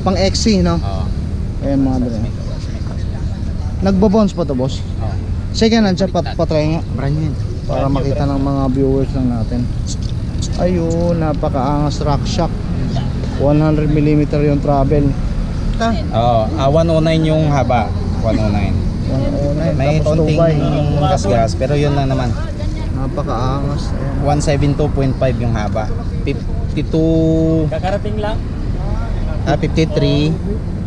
Pang XC, no? Oo. Ayan mga dre. Nagbo-bounce pa to, boss? Oo. Second hand siya, patry nga. Brand new. Para makita ng mga viewers lang natin. Ayun, napakaangas rock shock. 100mm yung travel. Oo. 109 yung haba. 109. 109. May Tapos konting tubay. gas-gas pero yun lang naman. Napakaangas. Ayan. 172.5 yung haba. 52. Kakarating lang. 53.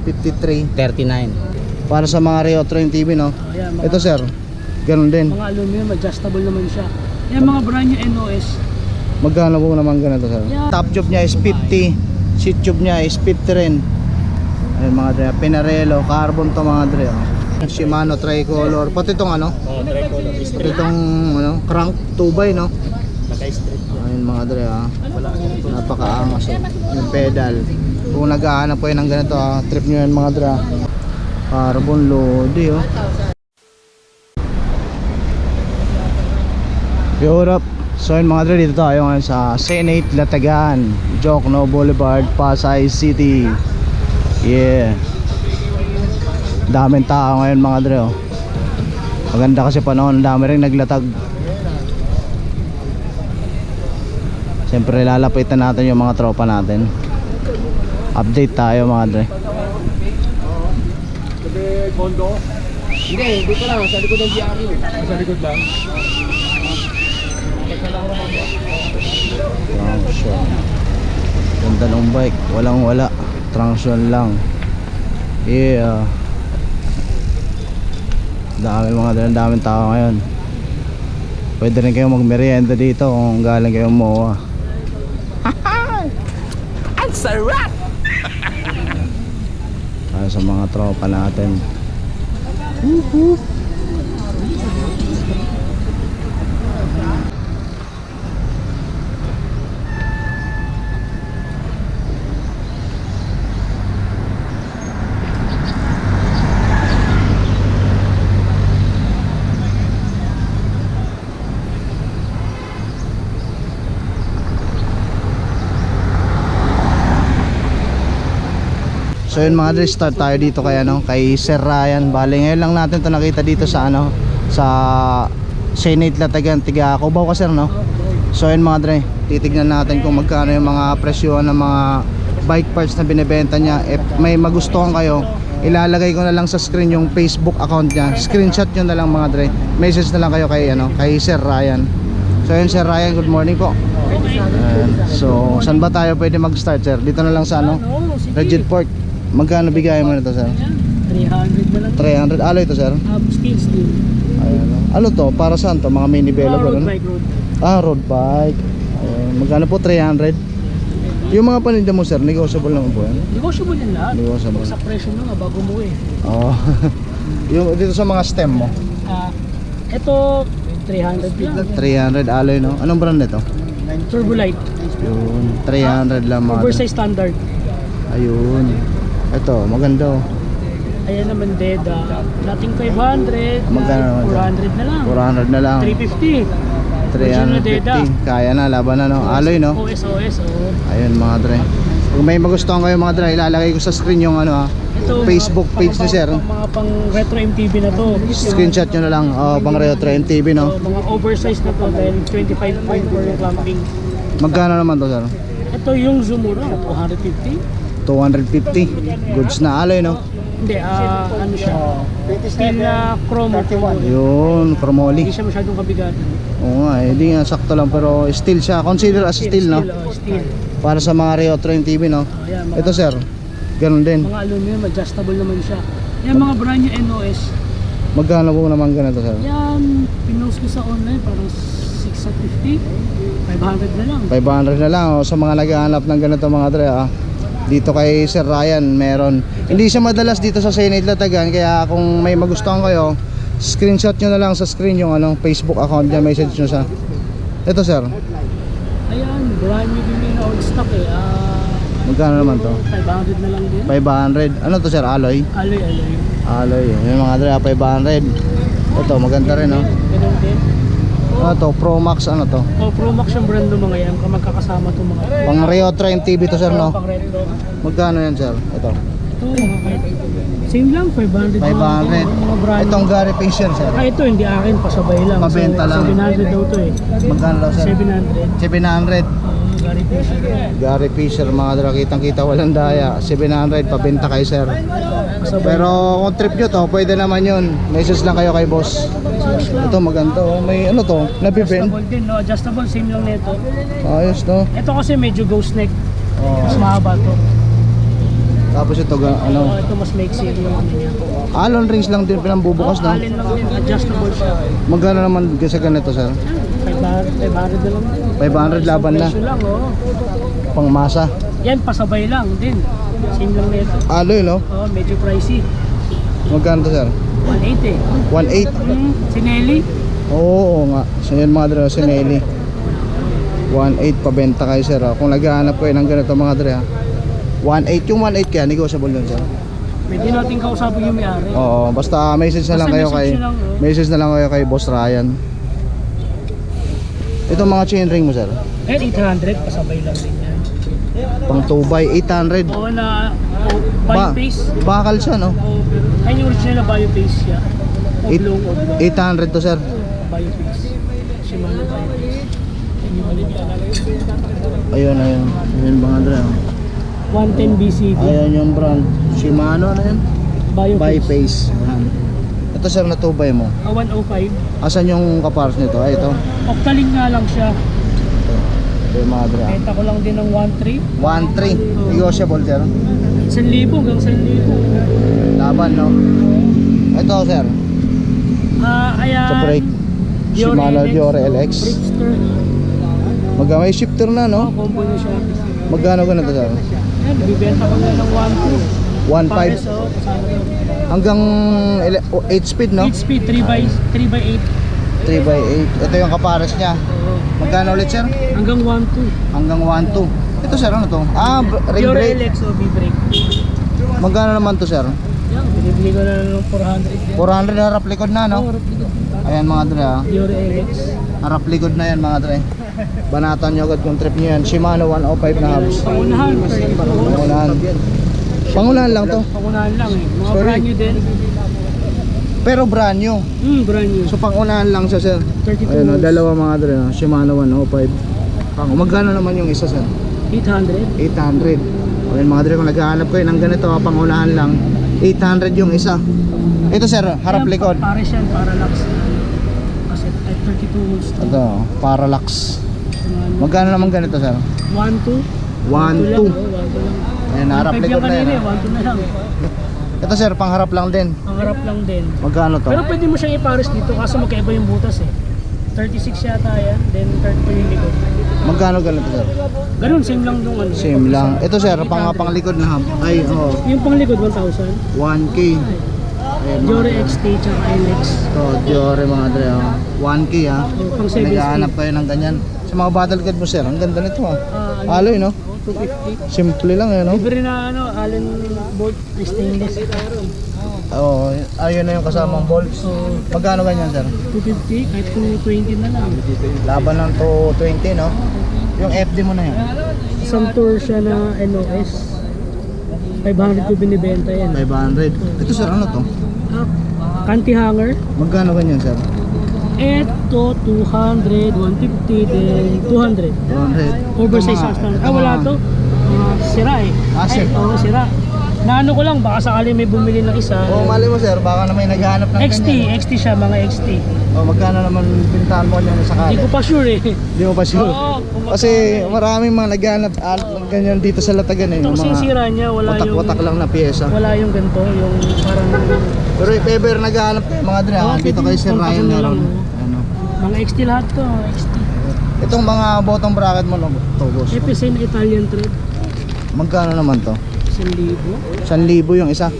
53. 39. Para sa mga Retro TV, no? Ayan, mga, Ito sir, ganun din. mga aluminum, adjustable naman siya. Yan mga brand new NOS. Magkano po naman ganito sir? Yeah. Top tube niya is 50. Seat tube niya is 50 rin. Ayun mga dre, Pinarello, carbon to mga dre. Shimano tricolor, pati itong ano? Tricolor. Pati itong ano, crank 2x, no? Naka-straight. Ayun mga dre, napakaangas yung pedal. Kung naghahanap po yun ng ganito, trip nyo yan mga dre. Carbon lodi, oh. Europe. So yun mga dre, dito tayo ngayon sa Senate Latagan, Jokno Boulevard, Pasay City. Yeah. Daming tao ngayon mga dre, oh. Maganda kasi panahon, dami rin naglatag. Siyempre lalapitan natin yung mga tropa natin. Update tayo mga dre. Bondo? Hindi, dito lang. Sa likod ng GRU. Sa likod lang. Traction. Ganda ng bike, walang wala. Traction lang. Yeah. Dami mga dre, daming tao ngayon. Pwede rin kayong magmerienda dito kung galing kayong MOA. Ang sarap! Para sa mga tropa natin. So yun mga dre, start tayo dito kay ano, kay Sir Ryan. Bale ngayon lang natin to nakita dito sa ano, sa Senate Latagan, tiga Cubao ka sir, no? So yun mga dre, titignan natin kung magkano yung mga presyo ng mga bike parts na binebenta niya. If may magustuhan kayo, ilalagay ko na lang sa screen yung Facebook account niya. Screenshot nyo na lang mga dre. Message na lang kayo kay ano, kay Sir Ryan. So yun Sir Ryan, good morning po. So saan ba tayo pwede mag-start sir? Dito na lang sa ano, Regid Port. Magkano bigay mo nito sir? 300 na lang. 300. Alo ito sir? Steel. Ayan. Ano to? Para saan to? Mga mini velo ba? Road bike, road. Road bike. Ayan. Magkano po? 300. Yung mga paninda mo sir, negotiable naman po yan? Negotiable yan lahat. Negotiable. Sa presyo na nga bago mo eh. Oo. Yung dito sa mga stem mo? Ito 300 lang. 300 alloy, no? Anong brand nito? Turbolight. Yun. 300 lang mga. Oversize standard. Ayun. Ito, maganda. Ayan naman dead. Dating 500. Magkano naman ito? 400 na lang. 400 na lang. 350. 350. Kaya na, laban na, no? Alloy, no? OS. Ayun mga dre. Kung may magustuhan kayo mga dre, ilalagay ko sa screen yung ano Ito, Facebook page ni sir. Mga pang retro MTV na to. Screenshot nyo na lang. Bang Retro MTV, no? So, mga oversize na to dahil 25.4 clamping. Magkano naman to sir? Ito yung Zumura, 250. 250. Goods na alloy, no? Hindi, ano siya? Steel na chrome. Yun, chromoly. Hindi siya masyadong kabigat. Oo nga, hindi nga sakto lang pero steel siya. Consider as steel, no? Steel. Para sa mga Retro MTV, no? Ayan, mga, Ito sir, ganun din. mga aluminum, adjustable naman siya. Yan mga brand new NOS. Magkano po naman ganito sir? Yan, pinost ko sa online, parang 650. 500 na lang. 500 na lang, sa mga naghahanap ng ganito mga dre, dito kay Sir Ryan meron. Hindi siya madalas dito sa Senate Latagan, kaya kung may magustuhan kayo, screenshot nyo na lang sa screen yung ano, Facebook account niya, message nyo sa. Ito sir, Ayan, brand new din na old stock eh. magkano naman to? 500 na lang din. 500. Ano to sir, alloy? Alloy. Alloy, yung mga dre, 500. Ito maganda rin, no? Ganun din. Ano to? Pro Max ano to? Oh, Pro Max yung brand ng mga yan. Magkakasama itong mga. Pang Rio Train TV to sir, no? Pang retro. Magkano yan sir? Ito. Ito, mga kahit. Same lang, 500. 500. Mga brand. Itong Gary Fisher sir. Ito, hindi akin, pasabay lang. Pabenta lang. 700 daw to eh. Magkano daw sir? 700. 700. Gary Fisher. Gary Fisher mga dala, kitang kita walang daya. 700 pabenta kay sir. Pasabay. Pero kung trip nyo to, pwede naman yun. Message lang kayo kay boss. Ito maganda oh. May ano to? Nabibend. Adjustable din, no? Adjustable, same lang nito. Ayos no? Ito kasi medyo ghost neck. Oh. Mas mahaba to. Tapos ito ano? Ito mas maiksi yung ano niya. Allen rings lang din pinambubukas no? Alin lang din, adjustable siya. Magkano naman sa ganito sir? 500 na lang. 500 laban na. Presyo lang, oh. Pang masa. Yan, pasabay lang din. Same lang nito. Aloy no? Oh, medyo pricey. Magkano to sir? 180. 1.8. Sinelli. Oo nga. So yan mga dre, si Nelly. 1.8 pabenta kay sir. Kung naghahanap kayo ng ganito mga dre. 1.8 yung 1.8 kaya negotiable yun sir. Pwede natin kausapin yung may-ari. Oo, basta message na lang Basta kayo message kay lang, oh. message na lang kayo kay Boss Ryan. Ito mga chain ring mo sir. Eh, 800. Pasabay lang din yan. Pang 2x 800. Oo na, bio-face. Bakal siya no? Oo, pero ayun yung original na bio-face siya. Oblong, oblong. 800 to sir. Bio-face. Shimano na bio-face. Yan yung maliit. Ayun. Ayun mga dre. 110 BCD. Ayun yung brand. Shimano na yan. Bio-face. Bypace. Ayan. Ito sir na 2x mo. 105. Asan yung kapars nito? Ay ito. Octaling nga lang siya. Ito yung mga dre. Benta ko lang din ng 1.3. 1.3. Negotiable sir. 1,000 hanggang 1,000. Laban no? Ito sir. Ayan. Sa brake. Shimano Diore LX. Brickster. May shifter na no? Combo na siya. Magkano ganito sir? Ayan, bibenta ko na ng 1.2. 1.5 hanggang 8 speed no? 8 speed, 3x8. 3x8. Ito yung kapares niya. Magkano ulit sir? Hanggang 1.2. Hanggang 1.2. Ito sir ano to? Ring Diore brake. LX o B-brake. Magkano naman to sir? Yan, binibili ko na ng 400. 400 harap likod na no? Ayan mga dre ha. Diore LX. Harap likod na yan mga dre. Banatan nyo agad kung trip nyo yan. Shimano 105 na hubs. Pangunahan. Pangunahan. Pangunahan lang to. Pangunahan lang eh. Mga Sorry. brand new din. Pero brand new. Brand new. So pangunahan lang siya sir. 32 Ayun, volts. dalawa mga dre. No? Shimano 105. Magkano naman yung isa sir? 800. 800. Ayun mga dre, kung naghahanap kayo ng ganito, pangunahan lang. 800 yung isa. Ito sir, harap Ayan, likod. Pares yan, parallax. Kasi 32 volts. Ito, parallax. Magkano naman ganito sir? 1.2. 1.2. Ayun, harap likod na yan. 1.2 na lang. Ito sir, pangharap lang din. Ang harap lang din. Magkano to? Pero pwede mo siyang ipares dito kaso magkaiba yung butas eh. 36 yata yan, then 32 yung likod. Magkano ganito sir? Ganun, same lang yung ano. Same lang. Ito sir, panglikod na hub. Ay, oh, Yung pang likod, 1,000. 1K. Ayun, mga Diore dre. XT tsaka LX. Ito, Diore mga dre. Oh. 1K ha. Pang 7 Naghahanap speed. kayo ng ganyan. Sa mga battle card mo sir, ang ganda nito ha. Ah, Aloy no? 250. Simple lang eh no? Libre na ano, Allen bolt stainless. Oo, ayun na yung kasamang bolts. So, Magkano ganyan sir? 250 kahit 220 na lang. Laban ng 220 no? Yung FD mo na yan. Isang tour siya na NOS. 500 ko binibenta yan. 500. Ito sir, ano to? Kanti hanger. Magkano ganyan sir? Ito 200, 150, then 200. 200. Oversize ang standard. Wala to. Sira eh. Sir. Oo, sira. Naano ko lang, baka sakali may bumili ng isa. Oo, mali mo sir, baka na may naghahanap ng XT, ganyan. XT siya, mga XT. Magkano naman pintahan mo niyan sa Hindi kanya? ko pa sure eh. Hindi mo pa sure. Oo, Kasi maraming mga naghahanap ng ganyan dito sa Latagan eh. Ito Yung kasi yung mga sira niya, wala yung watak-watak lang na pyesa. wala yung ganito, yung parang Pero if ever naghahanap kayo mga dre, Oo, dito pwede kay Sir yung Ryan pagkakano meron. lang, Ano. mga XT lahat to, mga XT. Itong mga bottom bracket mo no, to boss. FSA na Italian thread, Magkano naman to? 1,000. 1,000 yung isa.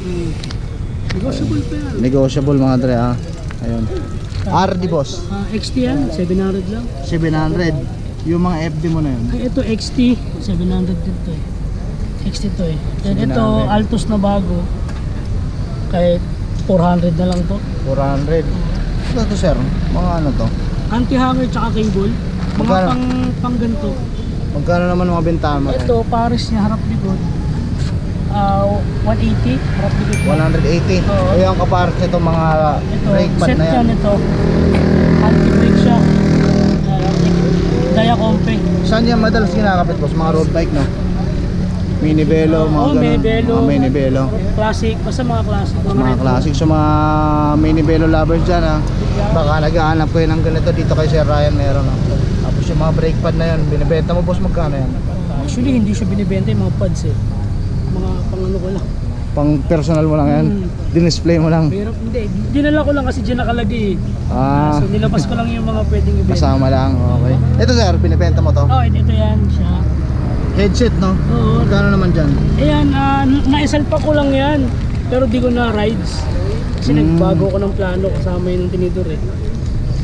Negotiable pa yan. Negotiable mga dre ha. Ayun. RD boss, XT yan, 700 lang. 700. Yung mga FD mo na yun. Ay, ito XT, 700 din to eh. XT to eh. Then ito, 700. Altos na bago. Kahit 400 na lang to. 400. Ito to sir, mga ano to? Anti-hanger tsaka cable. Mga Magkano? pang ganito. Magkano naman mga bentahan mo? Ito, pares niya, harap likod. 180, harap likod. 180. Oo. O yung kapares nito mga Ito, brake pad set na yan. yan ito. Anti-brake siya. Daya compe. Saan yan madalas ginakapit boss? Mga road bike no? Mini Velo, mga Oo, ganun. Mini Velo. Mga Mini Velo. Classic, basta mga classic. Mga retro. classic. So mga Mini Velo lovers dyan ha. Baka nag-aanap kayo ng ganito dito kay Sir Ryan meron no? Tapos yung mga brake pad na yan, binibenta mo boss magkano yan? Actually, hindi siya binibenta yung mga pads eh. Mga pang-ano ko lang. Pang personal mo lang yan? Din-display mo lang? Pero hindi, dinala ko lang kasi dyan nakalagay eh. Ah, So nilabas ko lang yung mga pwedeng ibenta. kasama lang. Okay. Ito sir, binibenta mo to? Oh, ito yan siya. Headset no? Oo. Magkano naman dyan? Ayan, naisalpa ko lang yan. Pero di ko na rides. Kasi nagbago ko ng plano kasama yun ng tinidor eh.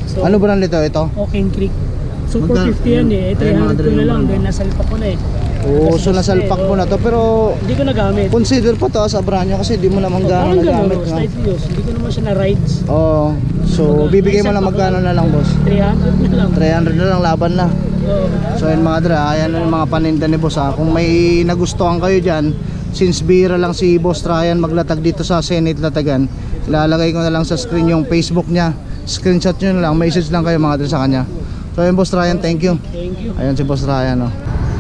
So, Ano brand nito? Ito? Oaken Creek. Super Magkano? 50 yan eh. Ito Ayan, mga 300 ko na driver lang. mo. Then nasalpa ko na eh. Oo, so nasalpak mo na to pero Hindi ko nagamit. consider pa to sa brand nyo kasi di mo naman Parang gano'n gano'n, nagamit no? slightly yun. Hindi ko naman siya na rides. Oo. So bibigay mo lang magkano na lang boss? 300 na lang. 300 na lang laban na. Oo. So yun mga dra, ayan yung mga paninda ni boss ha. Kung may nagustuhan kayo dyan, since bira lang si Boss Ryan maglatag dito sa Senate Latagan, ilalagay ko na lang sa screen yung Facebook niya. Screenshot nyo na lang, message lang kayo mga dra sa kanya. So yun Boss Ryan, thank you. Thank you. Ayun si Boss Ryan no.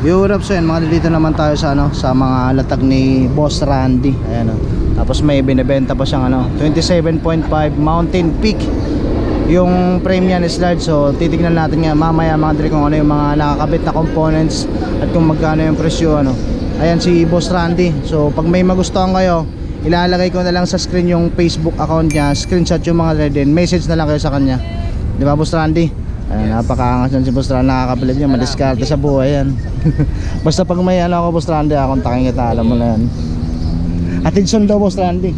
Europe, so yun mga dito naman tayo sa ano, sa mga latag ni Boss Randy. Ayan no. Tapos may binebenta pa siyang ano, 27.5 Mountain Peak. Yung frame niya is large, so titignan natin nga mamaya mga dre kung ano yung mga nakakabit na components at kung magkano yung presyo ano. Ayan si Boss Randy. So pag may magustuhan kayo, ilalagay ko na lang sa screen yung Facebook account niya, screenshot yung mga dre din, message na lang kayo sa kanya. Di ba Boss Randy? Ayan, napakaangas yan si Boss Randy, nakakabilib niya, madiskarte sa buhay yan. Basta pag may ano ako Boss Randy, kontakin kita, alam mo na yan. Attention daw Boss Randy.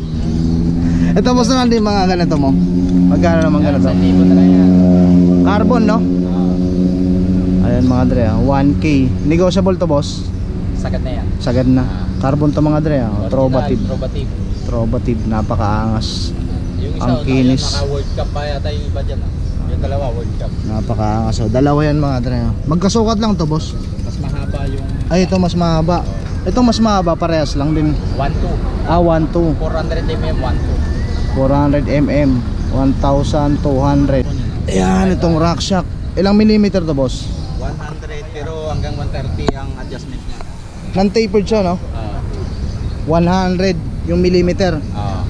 Ito Boss Randy, mga ganito mo. Magkano naman ganito? 1,000 na lang yan. Carbon no? Ayan mga dre, 1K. Negotiable to boss? Sagad na yan. Sagad na. Carbon to mga dre, Trovative. Trovative. Trovative, napakaangas. Yung isa, Ang kinis. naka World Cup pa yata yung iba dyan. Yung dalawa World Cup. Napakaangas. So, dalawa yan mga dre. Magkasukat lang to boss. Mas mahaba yung Ay, ito mas mahaba. Ito mas mahaba, parehas lang din. 1.2. 1.2. 400 mm 1.2. 400 mm. 1,200. Ayan, itong rack shock. Ilang millimeter to boss? 100 pero hanggang 130 ang adjustment niya. Non-tapered siya no? 100 yung millimeter.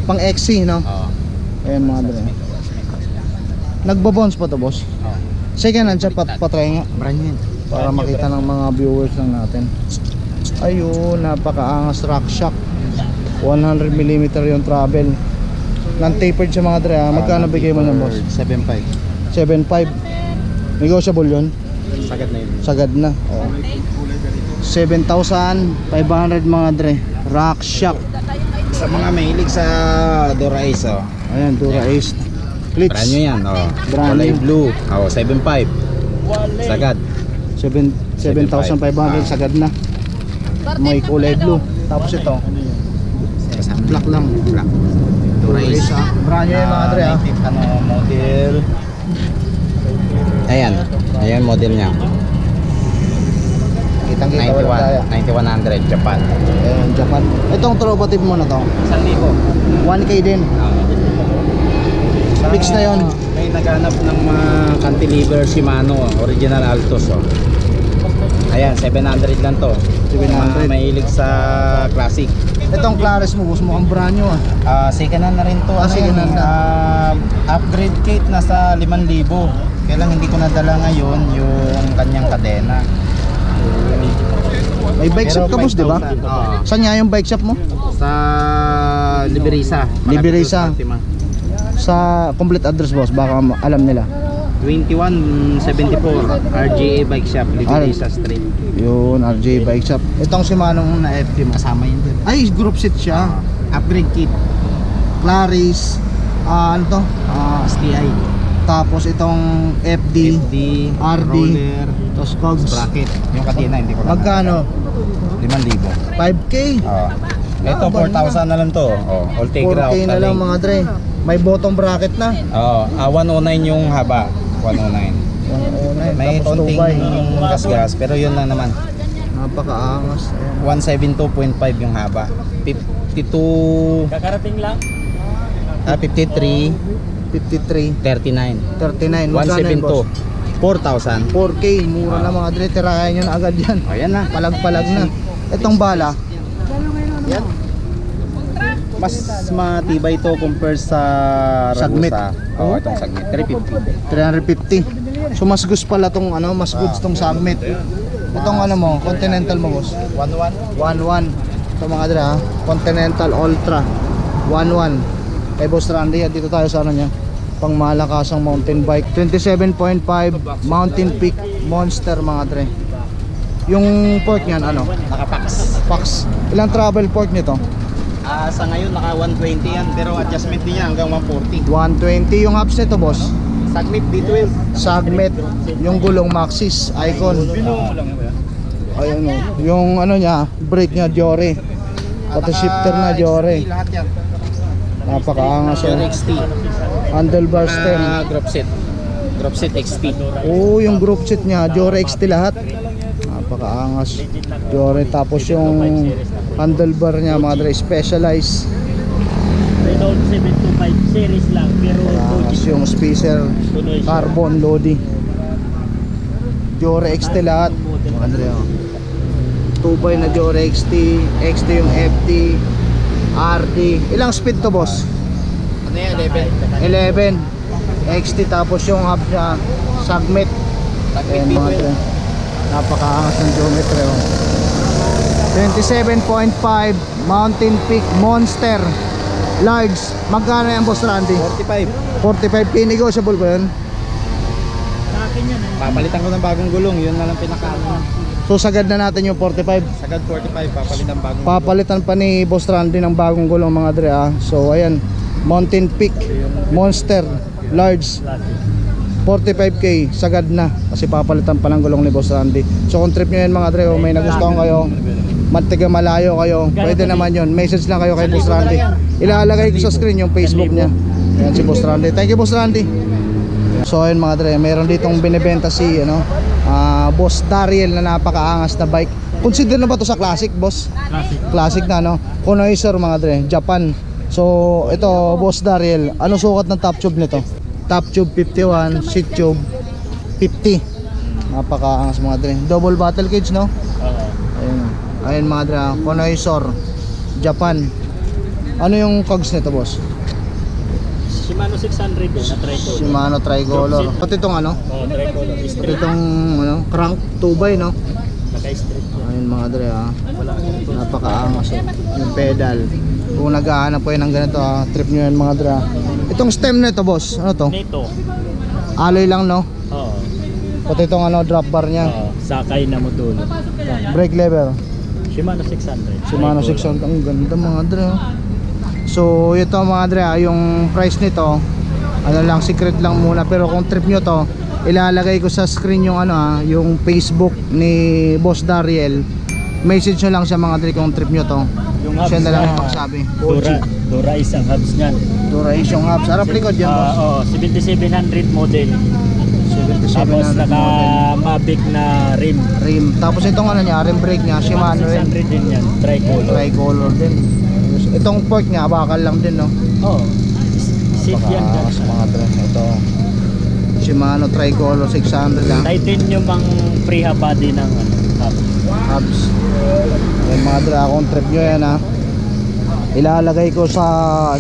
Pang XC no? Ayan mga dre. Nagbo-bounce pa to boss. Second hand siya, patry nga. Brand new. Para makita ng mga viewers lang natin. Ayun, napakaangas rack shock. 100mm yung travel. Non-tapered siya mga dre. Magkano bigay mo niyan boss? 7.5. 7.5. Negotiable yun. Sagad na yun. Sagad na. Oh. 7,500 mga dre. Rack shock. Sa mga mahilig sa Dora Ace, Ayan, Dura Ace. Glitch. brand new yan, Brand kulay new. blue. 7.5. Sagad. 7,500 sagad na. May kulay blue. Tapos ito, black lang. Black. Dora Ace. Brand new yung mga dre ha. Ano, model. Ayan. Ayan model niya. Kitang kita wala tayo. 9100 Japan. Ayan, Japan. Itong Trovative mo na to. 1,000. 1K din. Fix na yun. May naghanap ng mga cantilever Shimano, original Altos. Ayan, 700 lang to. 700. Mga mahilig sa classic. Itong Claris mo, boss, mukhang brand new ah. Second hand na rin to. Second hand na. Upgrade kit nasa 5,000. Kaya lang hindi ko nadala ngayon yung kanyang kadena. May bike shop ka, boss, di ba? Oo. Saan nga yung bike shop mo? Sa Liberisa. Liberisa. Fatima. Sa complete address, boss, baka alam nila. 2174 RGA Bike Shop, Liberisa Street. Yun, RJ Bike Shop. Itong Shimano na FD, Kasama yun din. ay, group set siya. Upgrade kit. Claris, ano to? STI. Tapos itong FD, FD, RD, roller, tapos cogs. bracket. Yung kadena hindi ko lang. Magkano? 5,000. 5K? Ito 4,000 na lang to. Ultegra 4K na lang mga dre. May bottom bracket na. 109 yung haba. 109. 109. May Tapos konting tubay. gas-gas, pero yun lang naman. Napakaangas. Ayan. 172.5 yung haba. 52, Kakarating lang. 53, 53. 39. 39. Magkano yun, boss? 172. 4,000. 4K. Mura na mga dre. Tirayan nyo na agad yan. Ayan na. Palag-palag na. Itong bala. Yan. Mas matibay ito compare sa Sagmit. Ragusa. Oo, itong Sagmit. 350. 350. So mas gusto pala tong ano, mas goods tong Sagmit. Itong ano mo, Continental mo, boss. 11. 11. So mga dre ha, Continental Ultra 11. Kay Boss Randy, dito tayo sa ano niya, pang malakasang mountain bike. 27.5 Mountain Peak Monster mga dre. Yung port niyan ano? Nakapax. Pax. Ilang travel port nito? Sa ngayon naka 120 yan, pero adjustment din yan hanggang 140. 120 yung hubs nito, boss. Sagmit D12. Sagmet, yung gulong Maxxis Icon. Ayun o. Yung ano niya, brake niya Diore. Pati shifter na Diore. Lahat yan. Napakaangas Diore oh. XT. Handlebar stem. Group set. Group set XT. Oh, yung group set niya, Diore XT lahat. Napakaangas. Diore, tapos yung handlebar niya, mga dre, Specialized. Renault 725 series lang pero Tapos yung spacer, carbon Lodi. Diore XT lahat. Mga dre, oh. 2x na Diore XT, XT yung FT, RD. Ilang speed to, boss? Ano yan? 11. 11. XT, tapos yung hub niya, Sagmet. Sagmit Ayan, mga dre. D12. Napakaangas ng geometry oh. 27.5 Mountain Peak Monster Large. Magkano yan, Boss Randy? 45. 45K, negotiable ba yun? Sa akin yan eh. Papalitan ko ng bagong gulong. Yun na lang pinaka. So sagad na natin yung 45. Sagad 45. Papalitan bagong gulong. Papalitan pa ni Boss Randy ng bagong gulong mga dre ah. So ayan, Mountain Peak Monster Large 45K, sagad na kasi papalitan pa ng gulong ni Boss Randy. So kung trip nyo yan mga dre, may nagustuhan kayo, matiga malayo kayo, pwede naman yun. Message lang kayo kay Boss Randy. Ilalagay ko sa screen yung Facebook niya. Ayan si Boss Randy. Thank you, Boss Randy. So ayun mga dre, meron ditong binibenta si ano, Boss Dariel na napakaangas na bike. Consider na ba to sa classic, boss? Classic na no. Connoisseur mga dre, Japan. So ito, Boss Dariel, anong sukat ng top tube nito? Top tube 51, seat tube 50. Napakaangas mga dre. Double battle cage no? Oo. Ayun. Ayun mga dre, Connoisseur Japan. Ano yung cogs nito, boss? Shimano 600 din na tricolor. Shimano tricolor. Pati itong ano? Oh, tricolor. Pati Straight. itong ano, crank 2x no? Naka-straight. Ayun mga dre Wala akong napakaangas oh. Yung pedal. Kung naghahanap po yun ng ganito trip nyo yan mga dre Itong stem nito, boss, ano to? Nito. Alloy lang no? Oo. Pati itong ano, drop bar nya. Oo. Sakay na modulo. Brake lever. Shimano 600. Shimano 600. Ang ganda mga dre oh. So ito mga dre yung price nito ano lang, secret lang muna. Pero kung trip nyo to, ilalagay ko sa screen yung ano yung Facebook ni Boss Dariel. Message nyo lang sa mga dre kung trip nyo to. Yung hubs Siya na lang na yung pagsabi. Dura is ang hubs niyan. Dura is yung hubs. Harap likod yan, boss. Oo, 7700 model. 7700 Tapos naka model. Mavic na rim. Rim. Tapos itong ano niya, rim brake niya, Shimano rin. 600 din yan, tricolor. Tricolor din. Itong fork niya, bakal lang din, no? Oo. Safe yan. Sa mga dre. Ito. Shimano Tricolor 600 lang. Titanium ang free body ng hub. Hubs. Yan mga dre, kung trip nyo yan ha. Ilalagay ko sa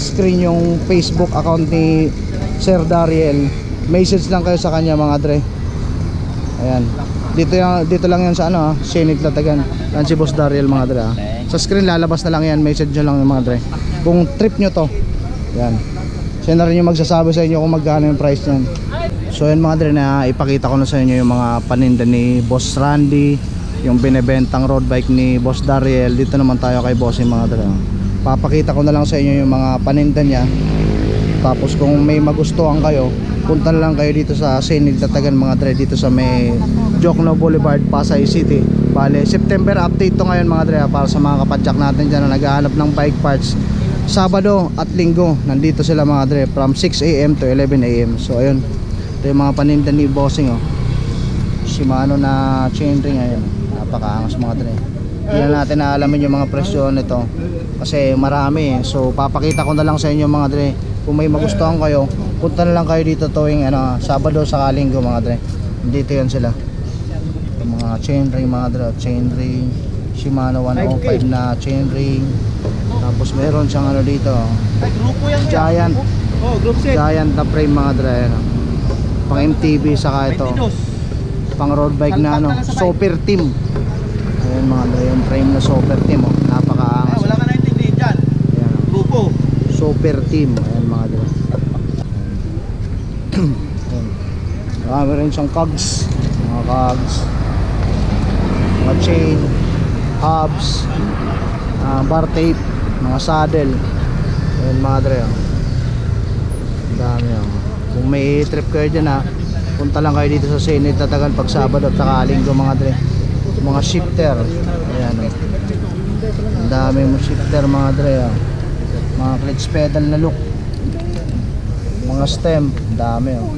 screen yung Facebook account ni Sir Dariel. Message lang kayo sa kanya mga dre. Ayan. Dito lang yan sa ano Senate Latagan. Yan si Boss Dariel mga dre ha. Sa screen lalabas na lang yan. Message nyo lang yung mga dre. Kung trip nyo to. Yan. Siya na rin yung magsasabi sa inyo kung magkano yung price nyan. So yan mga dre, na ipakita ko na sa inyo yung mga paninda ni Boss Randy, yung binebentang road bike ni Boss Dariel. Dito naman tayo kay Boss yung mga dre. Papakita ko na lang sa inyo yung mga paninda niya. Tapos kung may magustuhan kayo, punta na lang kayo dito sa Senil Tatagan mga dre, dito sa may Jokno Boulevard, Pasay City. Bale, September update to ngayon mga dre para sa mga kapadyak natin dyan na naghahanap ng bike parts. Sabado at Linggo, nandito sila mga dre from 6 AM to 11 AM. So ayun, Ito yung mga paninda ni Bossing oh. Shimano na chainring ayun. Napakaangas mga dre. Hindi na natin naalamin yung mga presyo nito kasi marami eh. So papakita ko na lang sa inyo mga dre. Kung may magustuhan kayo, punta na lang kayo dito tuwing Sabado sa Linggo mga dre. Dito yan sila. Yung mga chainring mga dre, chainring Shimano 105 na chainring. Tapos meron siyang dito Giant. Giant na frame mga dre. Pang MTB saka ito. Pang road bike na super team. Ayun mga dre, yung frame na super team oh. Napakaangas. Wala ka naintindihan dyan. Ayan, Grupo. super team. Ayan mga dre. Ayan. Marami rin siyang cogs. Mga cogs, mga chain, hubs, bar tape, mga saddle. Ayan mga dre oh. Ang dami oh. Kung may trip kayo dyan punta lang kayo dito sa Senate Tatagan pag Sabado at saka Linggo mga dre. Mga shifter. Ayan oh. Ang dami mo shifter mga dre oh. Mga clutch pedal na look. Mga stem. Ang dami oh.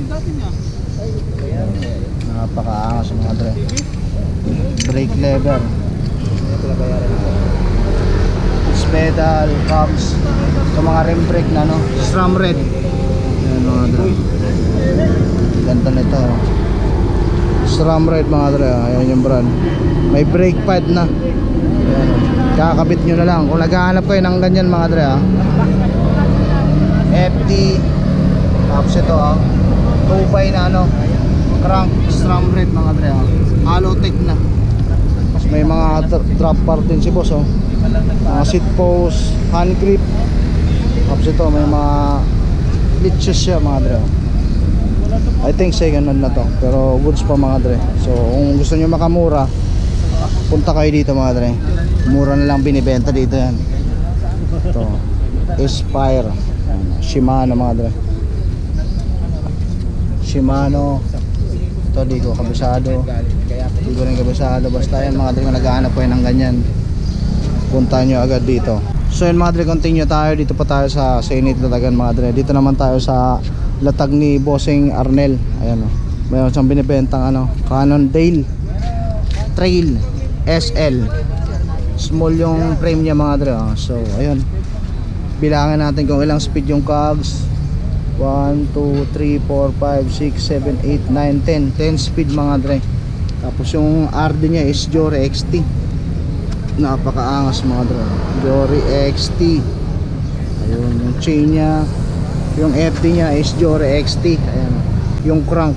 Ayan. Napakaangas mga dre. Brake lever. Clutch pedal, cams. Ito mga rim brake na SRAM red. Ayan mga dre. Ganda nito SRAM red mga dre. Ayan yung brand. May brake pad na. Ayan. Kakabit nyo na lang kung naghahanap kayo ng ganyan mga dre FD. Tapos ito 2x na crank SRAM red mga dre Halotech na. Tapos may mga drop bar din si boss mga seat post, hand grip. Tapos ito may mga glitches siya mga dre I think second hand na to pero goods pa mga dre. So kung gusto nyo makamura, punta kayo dito mga dre. Mura na lang binibenta dito yan. Ito Aspire Shimano mga dre. Shimano. Ito di ko kabisado. Di ko rin kabisado. Basta yan mga dre, kung naghahanap kayo ng ganyan, punta nyo agad dito. So yun mga dre, continue tayo. Dito pa tayo sa Senate Tatagan mga dre. Dito naman tayo sa latag ni Bossing Arnel. Ayan o. Mayroon siyang binibentang Cannondale Trail SL. Small yung frame niya mga dre So ayun. Bilangan natin kung ilang speed yung cogs. 1, 2, 3, 4, 5, 6, 7, 8, 9, 10 10 speed mga dre. Tapos yung RD niya is Jory XT. Napakaangas mga dre. Jory XT. Ayun yung chain niya. Yung FD niya is Jory XT. Ayan. Yung crank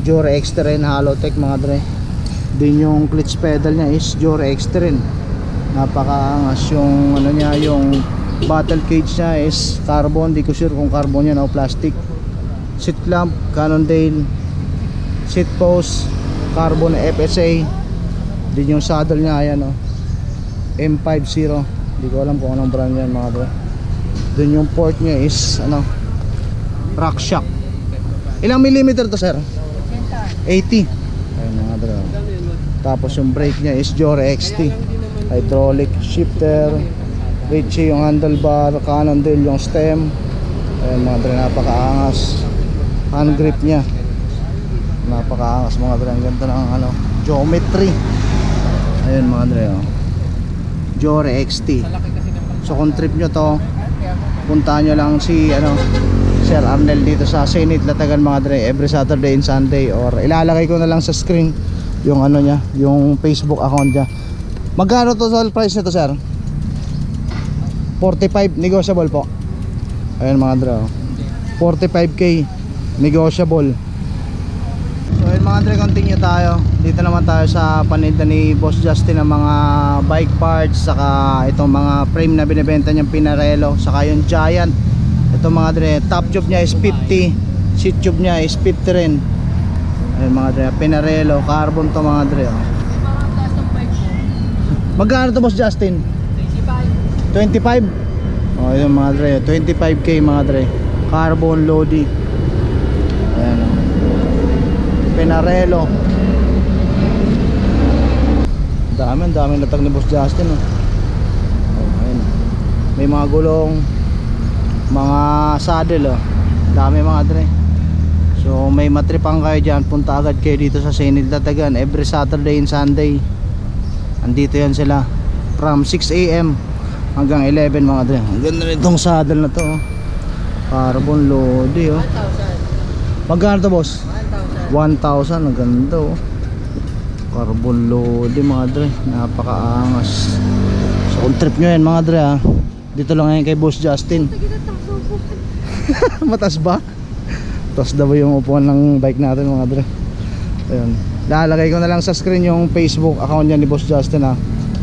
Jory XT rin, Halotech mga dre. Din yung clutch pedal niya is Jory XT rin. Napakaangas yung niya, yung battle cage niya is carbon. Di ko sure kung carbon yan o plastic. Seat clamp Cannondale. Seat post carbon FSA. Din yung saddle niya ayan M50. Di ko alam kung anong brand yan mga dre. Din yung port niya is rock shock. Ilang millimeter to sir? 80. Ayun mga dre. Tapos yung brake niya is Jory XT. Hydraulic shifter. Ritchie yung handlebar, Cannondale yung stem. Ayun mga dre, napakaangas. Hand grip niya. Napakaangas mga dre. Ang ganda ng geometry. Ayun mga dre Jory XT. So kung trip nyo to, puntahan nyo lang si Sir Arnel dito sa Senate Tatagan mga dre every Saturday and Sunday, or ilalagay ko na lang sa screen yung niya, yung Facebook account niya. Magkano total price nito sir? 45, negotiable po. Ayun mga dre 45k negotiable. So ayun mga dre, continue tayo. Dito naman tayo sa paninda ni Boss Justin ng mga bike parts, saka itong mga frame na binibenta niyang Pinarello, saka yung Giant. Ito mga dre, top tube niya is 50, seat tube niya is 50 rin. Ayun mga dre, Pinarello, carbon to mga dre Magkano to Boss Justin? 25. Oh, yun mga dre, 25k mga dre. Carbon Lodi. Ayan Pinarello. Daming latag ni Boss Justin ayun. May mga gulong, mga saddle dami mga dre. So So may matripang kayo dyan, punta agad kayo dito sa Senil Latagan every Saturday and Sunday. Andito yan sila from 6 AM hanggang 11 mga dre. Ang ganda nitong saddle na to oh. Carbon Lodi oh. 1,000. Magkano to boss? 1,000. Ang ganda oh. Carbon Lodi mga dre, napakaangas. So kung trip nyo yan mga dre ha, dito lang yan kay Boss Justin. Matas ba? Tapos daw yung upuan ng bike natin mga dre. Ayun. Lalagay ko na lang sa screen yung Facebook account niya ni Boss Justin ha.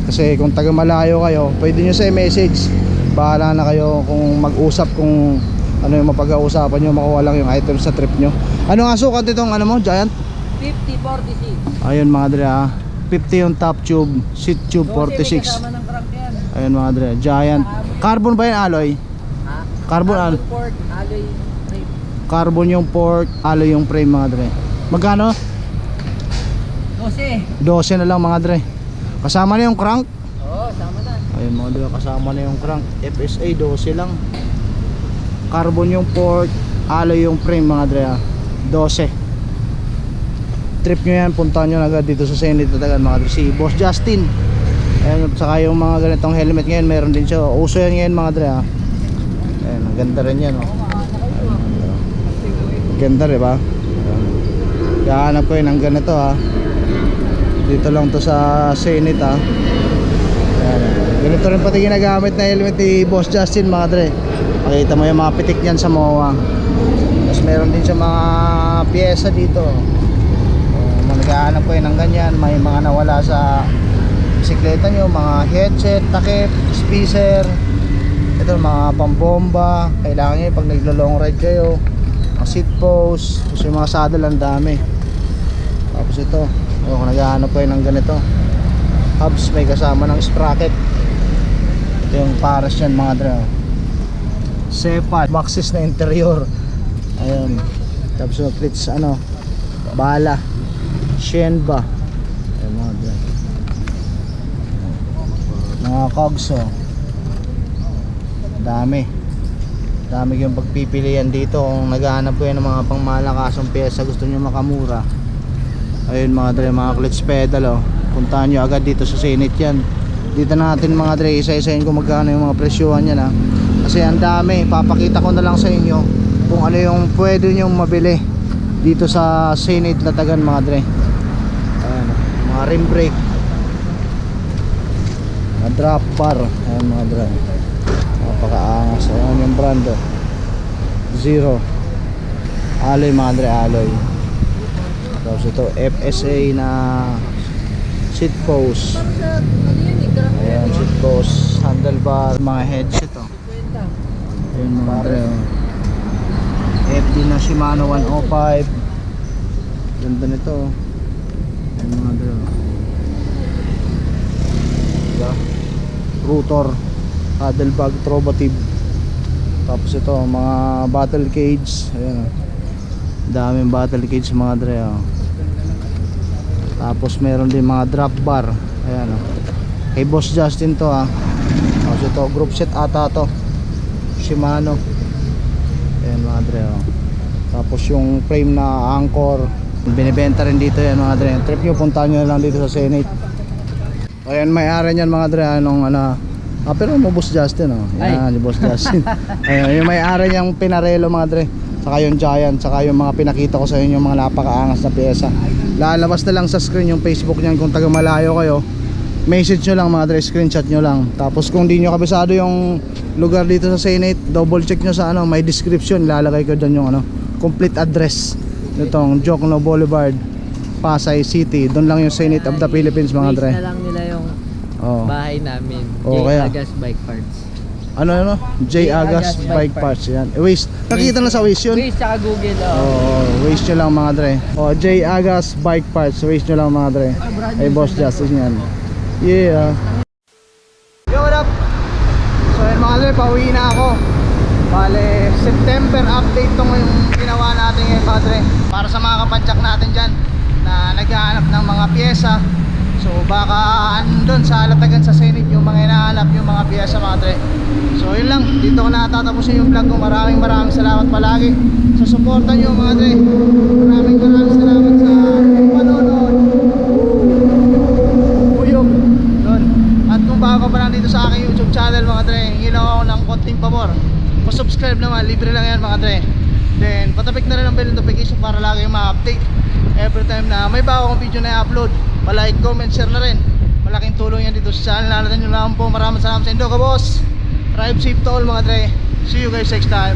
Kasi kung taga malayo kayo, pwede nyo sa message. Bahala na kayo kung mag-usap, kung ano yung mapag-uusapan nyo, makuha lang yung items sa trip nyo. Ano nga sukat itong ano mo, Giant? 50-46. Ayun mga dre ha. 50 yung top tube, seat tube 46. Kasama ng crank yan. Ayun mga dre, Giant. Carbon ba yung alloy? Ha? Carbon Port, alloy, frame. Carbon yung port, alloy yung frame mga dre. Magkano? 12. 12 na lang mga dre. Kasama na yung crank. Oo, sama na. Ayun mga dre, kasama na yung crank. FSA 12 lang. Carbon yung port, alloy yung frame mga dre ha. 12. Trip nyo yan, puntahan nyo na agad dito sa Senil Latagan mga dre. Si Boss Justin. Ayun, saka yung mga ganitong helmet ngayon, meron din siya. Uso yan ngayon mga dre ha. Ayun, ang ganda rin yan oh. Ganda rin ba? Gahanap ko yun ng ganito ha. Dito lang to sa Senit ha. Ayan. Ganito rin pati ginagamit na helmet ni Boss Justin mga dre. Makita mo yung mga pitik niyan sa MOA. Tapos meron din siya mga pyesa dito. Naghahanap ko yun ng ganyan. May mga nawala sa bisikleta nyo, mga headset, takip, speaker. Ito mga pambomba. Kailangan nyo pag naglo-long ride kayo. Mga seat post. Tapos yung mga saddle ang dami. Tapos ito kung naghahanap ko yun ng ganito, hubs, may kasama ng sprocket. Ito yung pares yan mga dre. Sepat, maxis na interior. Ayun. Tapos yung clits ano, bala, Shenba. Ayun mga dre. Mga cogs oh. Dami yung pagpipilian dito. Kung naghahanap ko yan ng mga pangmalakasong pyesa, gusto nyo makamura, ayun mga dre, mga clutch pedal oh. Puntahan nyo agad dito sa Senit yan. Dito natin mga dre, isa-isahin kung magkano yung mga presyuhan yan ha. Kasi ang dami, papakita ko na lang sa inyo kung ano yung pwede nyo mabili dito sa Senit Latagan mga dre. Ayan, mga rim brake, mga drop bar. Ayan mga dre, napakaangas. Ayan yung brand oh. Zero alloy mga dre, alloy. Tapos ito FSA na seat post. Ayan, seat post, handlebar, mga headset oh. Ayan mga dre oh. FD na Shimano 105. Ganda nito oh. Ayan mga dre oh. Diba? Rotor, paddle bag, trovative. Tapos ito mga battle cage. Ayan oh. Daming battle cage mga dre oh. Tapos meron din mga drop bar. Ayan oh. Kay Boss Justin to ah. Tapos ito group set ata to, Shimano. Ayan mga dre oh. Tapos yung frame na Anchor, binibenta rin dito yan mga dre. Trip nyo, puntahan nyo lang dito sa Senate. Ayan, may-ari nyan mga dre. Anong ano, pero mo Boss Justin oh. Yan, yung Boss Justin. Ayan, yung may-ari niyang Pinarello mga dre. Saka yung Giant, saka yung mga pinakita ko sa inyo, yung mga napakaangas na pyesa. Lalabas na lang sa screen yung Facebook niyan. Kung taga malayo kayo, message nyo lang mga dre, screenshot nyo lang. Tapos kung di nyo kabisado yung lugar dito sa Senate, double check nyo sa ano, may description, lalagay ko dyan yung ano, complete address nitong Jokno Boulevard, Pasay City. Doon lang yung Senate of the Philippines mga dre. Base na lang nila yung bahay namin. Oh, J. kaya Agas Bike Parts. Ano? J. Agas Bike Parts. Yan. Waze. Nakikita na sa Waze yun? Waze tsaka Google Waze nyo lang mga dre. J. Agas Bike Parts. Waze nyo lang mga dre. Ay Boss Justin yan. Yeah. Yo, what up? So yun mga dre, pauwi na ako. Bale, September update tong yung ginawa natin ngayon mga dre. Para sa mga kapadyak natin dyan na naghahanap ng mga pyesa So baka andun sa Alatagan sa Senate yung mga hinahanap yung mga piyesa mga dre. So yun lang, dito ko na tatapusin yung vlog ko. Maraming salamat palagi sa suporta nyo mga dre. Maraming salamat sa panonood. Buyog yun. At kung bago ka pa lang dito sa aking YouTube channel mga dre, hingi lang ako ng konting pabor. Pa-subscribe naman, libre lang yan mga dre. Then patapik na rin ang bell notification para lagi ma-update every time na may bago akong video na i-upload. Pa-like, comment, share na rin. Malaking tulong yan dito sa channel natin. Yung lang po, maraming salamat sa inyo ka boss. Drive safe to all mga dre. See you guys next time.